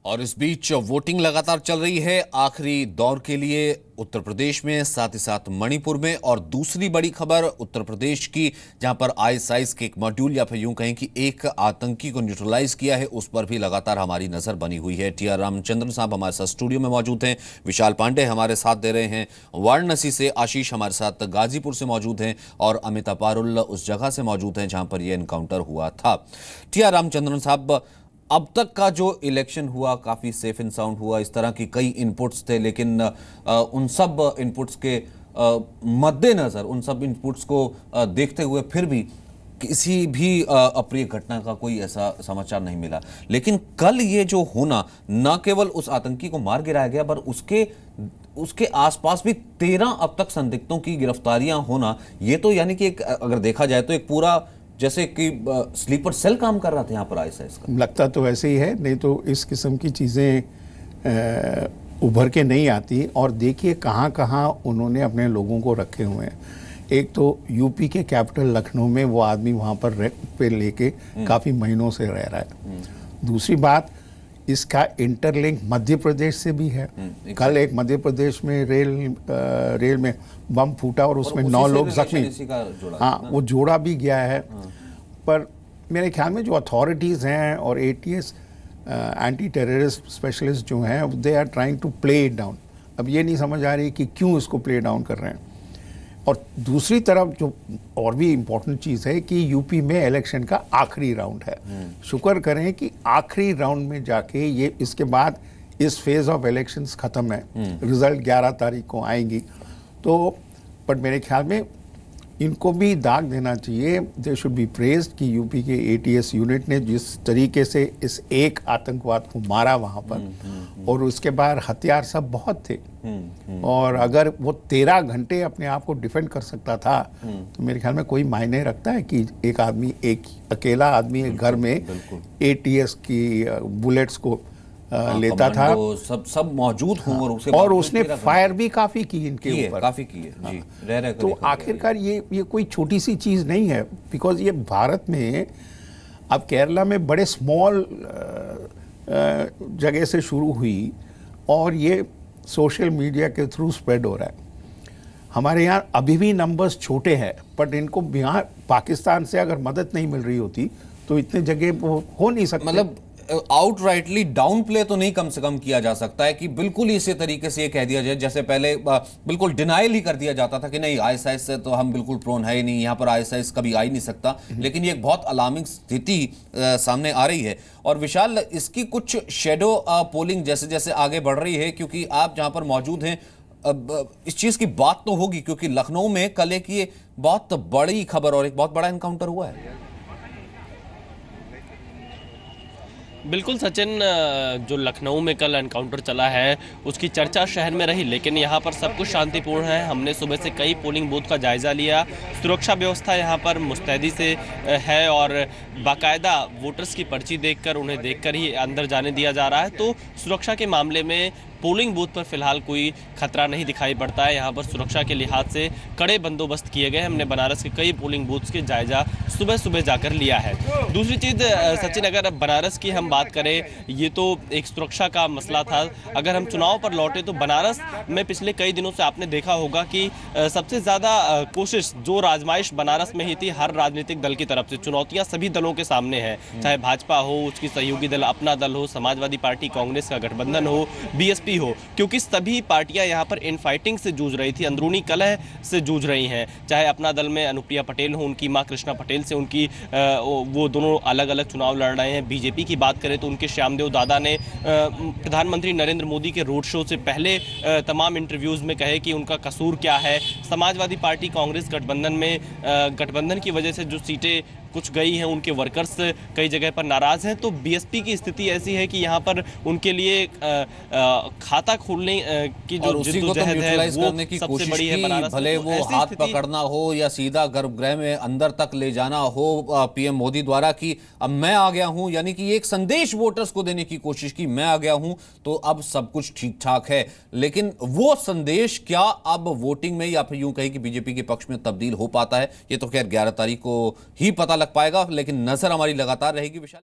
और इस बीच वोटिंग लगातार चल रही है आखिरी दौर के लिए उत्तर प्रदेश में, साथ ही साथ मणिपुर में। और दूसरी बड़ी खबर उत्तर प्रदेश की, जहां पर आईएसआईएस के एक मॉड्यूल या फिर यूं कहें कि एक आतंकी को न्यूट्रलाइज किया है, उस पर भी लगातार हमारी नजर बनी हुई है। टी.आर. रामचंद्रन साहब हमारे साथ स्टूडियो में मौजूद हैं, विशाल पांडे हमारे साथ दे रहे हैं वाराणसी से, आशीष हमारे साथ गाजीपुर से मौजूद हैं और अमिता पारुल उस जगह से मौजूद हैं जहां पर यह एनकाउंटर हुआ था। टी.आर. रामचंद्रन साहब, अब तक का जो इलेक्शन हुआ काफ़ी सेफ एंड साउंड हुआ, इस तरह की कई इनपुट्स थे, लेकिन उन सब इनपुट्स के मद्देनज़र, उन सब इनपुट्स को देखते हुए फिर भी किसी भी अप्रिय घटना का कोई ऐसा समाचार नहीं मिला। लेकिन कल ये जो होना, न केवल उस आतंकी को मार गिराया गया, पर उसके आसपास भी 13 अब तक संदिग्धों की गिरफ्तारियां होना, ये तो यानी कि एक, अगर देखा जाए तो एक पूरा जैसे कि स्लीपर सेल काम कर रहा था यहाँ पर आईएसआईएस का। लगता तो वैसे ही है, नहीं तो इस किस्म की चीज़ें उभर के नहीं आती। और देखिए कहाँ कहाँ उन्होंने अपने लोगों को रखे हुए हैं। एक तो यूपी के कैपिटल लखनऊ में वो आदमी वहाँ पर पे लेके काफ़ी महीनों से रह रहा है। दूसरी बात, इसका इंटरलिंक मध्य प्रदेश से भी है। कल एक मध्य प्रदेश में रेल में बम फूटा और उसमें 9 लोग जख्मी। हाँ, वो जोड़ा भी गया है। पर मेरे ख्याल में जो अथॉरिटीज़ हैं और एटीएस एंटी टेररिस्ट स्पेशलिस्ट जो हैं, they are trying to play it down. अब ये नहीं समझ आ रही कि क्यों इसको प्ले डाउन कर रहे हैं। और दूसरी तरफ जो और भी इम्पोर्टेंट चीज़ है कि यूपी में इलेक्शन का आखिरी राउंड है। शुक्र करें कि आखिरी राउंड में जाके ये, इसके बाद इस फेज ऑफ इलेक्शंस ख़त्म है। रिजल्ट 11 तारीख को आएंगी। तो पर मेरे ख्याल में इनको भी दाग देना चाहिए। दे शुड बी प्रेज्ड कि यूपी के एटीएस यूनिट ने जिस तरीके से इस एक आतंकवाद को मारा वहाँ पर, और उसके बाद हथियार सब बहुत थे। और अगर वो 13 घंटे अपने आप को डिफेंड कर सकता था, तो मेरे ख्याल में कोई मायने रखता है कि एक आदमी, एक अकेला आदमी एक घर में एटीएस की बुलेट्स को लेता था। सब मौजूद हूँ और उसने फायर भी काफी की इनके ऊपर, काफी की है जी। रह तो आखिरकार ये कोई छोटी सी चीज नहीं है। बिकॉज ये भारत में, अब केरला में बड़े स्मॉल जगह से शुरू हुई और ये सोशल मीडिया के थ्रू स्प्रेड हो रहा है। हमारे यहाँ अभी भी नंबर्स छोटे हैं, बट इनको यहाँ पाकिस्तान से अगर मदद नहीं मिल रही होती तो इतने जगह वो हो नहीं सकते। मतलब आउटराइटली डाउन प्ले तो नहीं कम से कम किया जा सकता है कि बिल्कुल इसी तरीके से ये कह दिया जाए, जैसे पहले बिल्कुल डिनाइल ही कर दिया जाता था कि नहीं, आईएसआईएस से तो हम बिल्कुल प्रोन है ही नहीं, यहाँ पर आईएसआईएस कभी आ ही नहीं सकता। लेकिन ये एक बहुत अलार्मिंग स्थिति सामने आ रही है। और विशाल, इसकी कुछ शेडो पोलिंग जैसे जैसे आगे बढ़ रही है, क्योंकि आप जहाँ पर मौजूद हैं, अब इस चीज की बात तो होगी, क्योंकि लखनऊ में कल एक ये बहुत बड़ी खबर और एक बहुत बड़ा एनकाउंटर हुआ है। बिल्कुल सचिन, जो लखनऊ में कल एनकाउंटर चला है उसकी चर्चा शहर में रही, लेकिन यहाँ पर सब कुछ शांतिपूर्ण है। हमने सुबह से कई पोलिंग बूथ का जायज़ा लिया। सुरक्षा व्यवस्था यहाँ पर मुस्तैदी से है और बाकायदा वोटर्स की पर्ची देखकर, उन्हें देखकर ही अंदर जाने दिया जा रहा है। तो सुरक्षा के मामले में पोलिंग बूथ पर फिलहाल कोई खतरा नहीं दिखाई पड़ता है। यहाँ पर सुरक्षा के लिहाज से कड़े बंदोबस्त किए गए। हमने बनारस के कई पोलिंग बूथ्स के जायजा सुबह सुबह जाकर लिया है। दूसरी चीज़ सचिन, अगर बनारस की हम बात करें, ये तो एक सुरक्षा का मसला था। अगर हम चुनाव पर लौटे तो बनारस में पिछले कई दिनों से आपने देखा होगा कि सबसे ज़्यादा कोशिश, जो आजमाइश बनारस में ही थी, हर राजनीतिक दल की तरफ से चुनौतियाँ सभी दलों के सामने है। चाहे भाजपा हो, उसकी सहयोगी दल अपना दल हो, समाजवादी पार्टी कांग्रेस का गठबंधन हो, बीएसपी हो, क्योंकि सभी पार्टियां यहां पर इनफाइटिंग से जूझ रही थी, अंदरूनी कलह से जूझ रही हैं। चाहे अपना दल में अनुप्रिया पटेल हो, उनकी मां कृष्णा पटेल से उनकी वो दोनों अलग अलग चुनाव लड़ रहे हैं। बीजेपी की बात करें तो उनके श्यामदेव दादा ने प्रधानमंत्री नरेंद्र मोदी के रोड शो से पहले तमाम इंटरव्यूज में कहे कि उनका कसूर क्या है। समाजवादी पार्टी कांग्रेस गठबंधन में, गठबंधन की वजह से जो सीटें कुछ गई हैं, उनके वर्कर्स कई जगह पर नाराज हैं। तो बीएसपी की स्थिति ऐसी है कि यहाँ पर उनके लिए खाता खोलने की जो जिद्दोजहद है वो सबसे बड़ी है बनारस। भले वो हाथ पकड़ना हो या सीधा गर्भगृह में अंदर तक ले जाना हो पीएम मोदी द्वारा कि अब मैं आ गया हूं, यानी कि एक संदेश वोटर्स को देने की कोशिश की, मैं आ गया हूं तो अब सब कुछ ठीक ठाक है। लेकिन वो संदेश क्या अब वोटिंग में या फिर यूं कहें कि बीजेपी के पक्ष में तब्दील हो पाता है, ये तो खैर 11 तारीख को ही पता लग पाएगा। लेकिन नजर हमारी लगातार रहेगी विशाल।